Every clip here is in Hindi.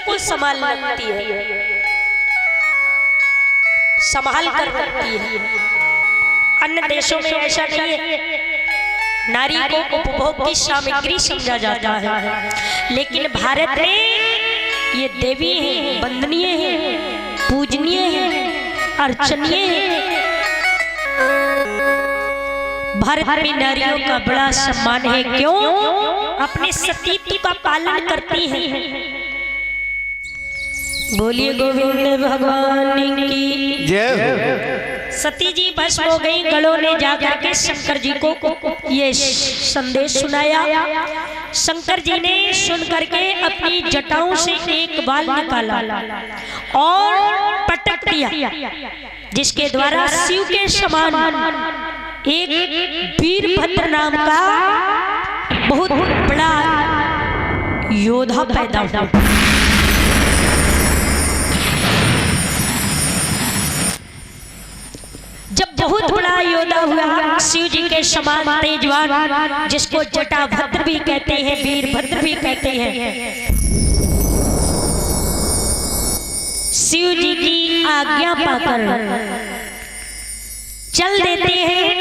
को संभाल लगती है, संभाल कर रखती है। अन्य देशों में ऐसा नहीं है, नारी को उपभोग की सामग्री समझा जाता है, लेकिन भारत में ये देवी है, वंदनीय है, पूजनीय है, अर्चनीय है। भारत में नारियों का बड़ा सम्मान है। क्यों? अपने सतीत्व का पालन करती हैं। बोलिए गोविंद भगवान की जय। सती जी भस्म हो गई, गलों ने जाकर के शंकर जी को ये संदेश सुनाया। शंकर जी ने सुन करके अपनी जटाओं से एक बाल निकाला और पटक दिया, जिसके द्वारा शिव के समान एक वीरभद्र नाम का बहुत बड़ा योद्धा पैदा हुआ। जब बहुत बड़ा योद्धा हुआ, शिव जी के समान तेजवान, जिसको जटाभद्र भी कहते हैं, वीरभद्र भी कहते हैं, शिव जी की आज्ञा पाकर चल देते हैं।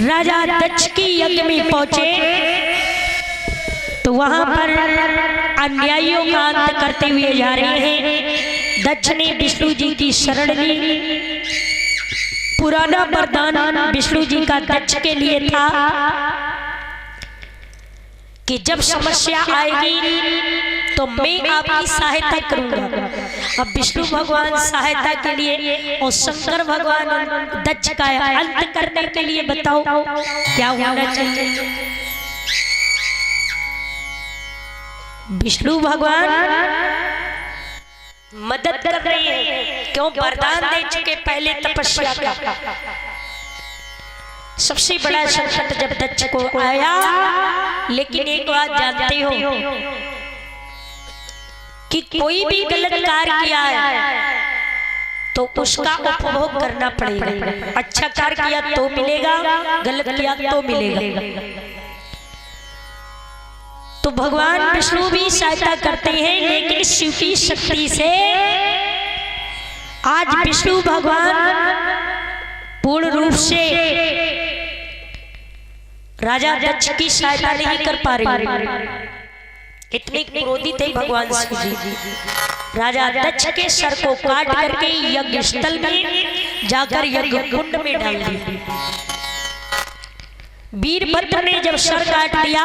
राजा दक्ष की यज्ञ में पहुंचे तो वहां पर अन्यायियों का अंत करते हुए जा रहे हैं। दक्ष ने विष्णु जी की शरण ली। पुराना वरदान विष्णु जी का दक्ष के लिए था कि जब समस्या आएगी तो मैं आपकी सहायता करूंगा। अब विष्णु भगवान सहायता के लिए और शंकर भगवान दक्ष का अंत करने के लिए बताओ क्या होना चाहिए? विष्णु भगवान मदद कर रहे हैं। क्यों? वरदान दे चुके पहले तपस्या का। सबसे बड़ा संकट जब दक्ष को आया, लेकिन एक बात जानते हो कि कोई भी गलत कार्य किया है तो उसका उपभोग करना पड़ेगा। अच्छा कार्य किया तो मिलेगा, गलत किया तो मिलेगा। तो भगवान विष्णु भी सहायता करते हैं, लेकिन शिव की शक्ति से आज विष्णु भगवान पूर्ण रूप से राजा दक्ष की सहायता नहीं कर पा रहे। इतने क्रोधित थे भगवान शिव जी। राजा दक्ष के सर को काट करके यज्ञ स्थल में जाकर यज्ञ कुंड में डाल दिया। वीरभद्र ने जब सर काट लिया,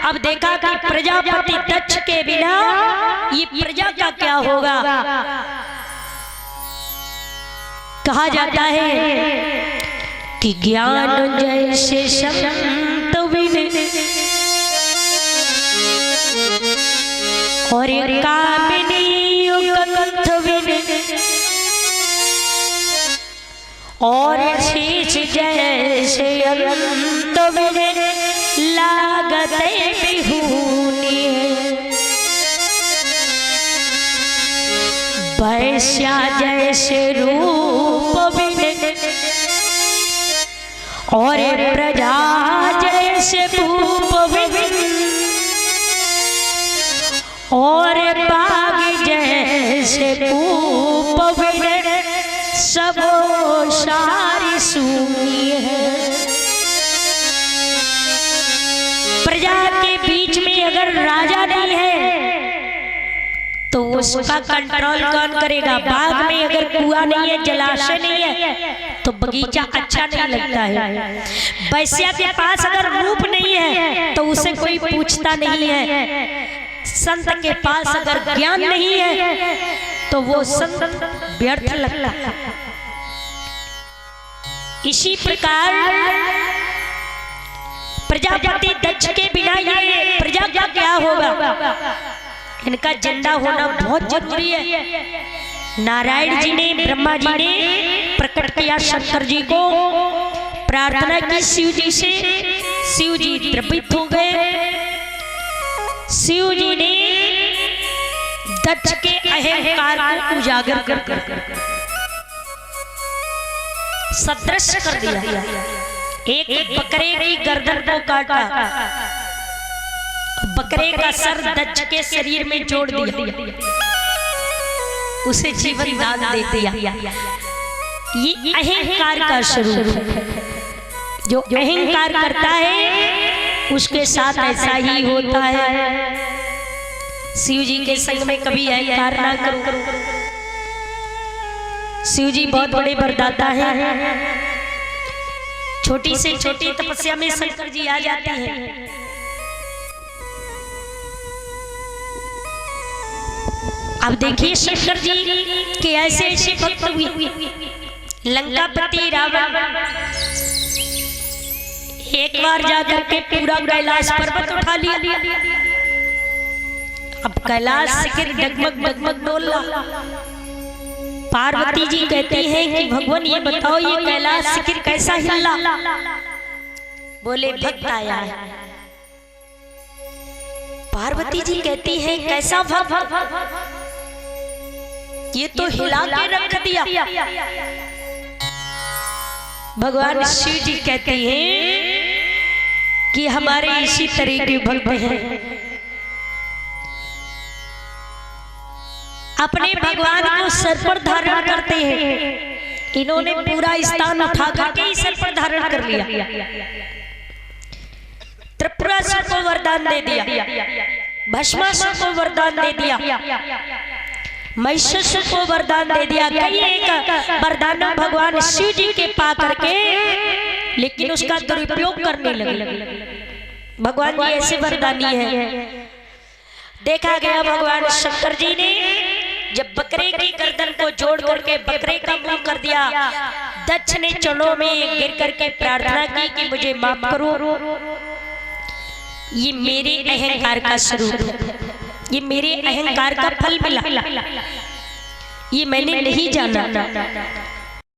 अब देखा कि प्रजापति दक्ष के बिना ये प्रजा का क्या होगा। कहा जाता है कि ज्ञान जैसे संत विने और कामिनी कंठ विने और शीश जैसे अनंत विने लागते बिहुनी। वैश्या जैसे रूप विने और प्रजा जैसे भूप विने और बाग जैसे भूप विने सब सारी सुनी है। प्रजा के बीच में अगर राजा नहीं है तो उसका कंट्रोल कौन करेगा? बाग में अगर कुआं नहीं है, जलाशय नहीं है तो बगीचा अच्छा नहीं लगता है। वैश्या के पास अगर रूप नहीं है तो उसे कोई पूछता नहीं है। संत के पास अगर ज्ञान नहीं है तो वो संत व्यर्थ लगता है। इसी प्रकार प्रजापति दक्ष के बिना ये प्रजा का क्या होगा? इनका जिंदा होना बहुत जरूरी है। नारायण जी ने, ब्रह्मा जी ने प्रकट किया शंकर जी को, प्रार्थना की शिव जी से। शिव जी द्रवित हो गए। शिव जी ने दक्ष के अहंकार को उजागर कर सदृश कर दिया। एक बकरे की गर्दन को काटा बकरे का सर दक्ष के शरीर में जोड़ दिया, उसे जीवन दान दे दिया। ये अहंकार का स्वरूप है। जो अहंकार करता है उसके साथ ऐसा ही होता है। शिव जी के संग में कभी अहंकार ना करो। शिव जी बहुत बड़े वरदाता हैं। छोटी से छोटी तपस्या में शंकर जी आ जाते हैं। अब देखिए शंकर जी के ऐसे ऐसे भक्त हुए। लंकापति रावण एक बार जाकर के पूरा कैलाश पर्वत उठा लिया। अब कैलाश शिखर डगमग डगमग डोल रहा। पार्वती जी कहती हैं कि भगवान ये बताओ ये कैलाश शिखर कैसा हिला? बोले भक्त आया है। पार्वती जी कहती हैं कैसा भक्त? ये तो हिला के रख दिया। भगवान शिव जी कहते हैं कि हमारे इसी तरह के भक्त हैं। अपने भगवान को सर पर धारण करते हैं। इन्होंने पूरा स्थान उठा करके ही सर पर धारण कर लिया। त्रिपुरासुर को वरदान दे दिया, भस्मासुर को वरदान दे दिया, महिषासुर को वरदान दे दिया। कई एक वरदान भगवान शिव जी के पा करके लेकिन उसका दुरुपयोग करने लगे। भगवान जी ऐसे वरदानी है। देखा गया भगवान शंकर जी ने जब बकरे की गर्दन को जोड़ करके बकरे का मुंह कर दिया, दक्ष ने चरणों में गिर करके प्रार्थना की कि मुझे माफ करो। ये मेरे अहंकार का स्वरूप है, ये मेरे अहंकार का फल मिला, ये मैंने नहीं जाना।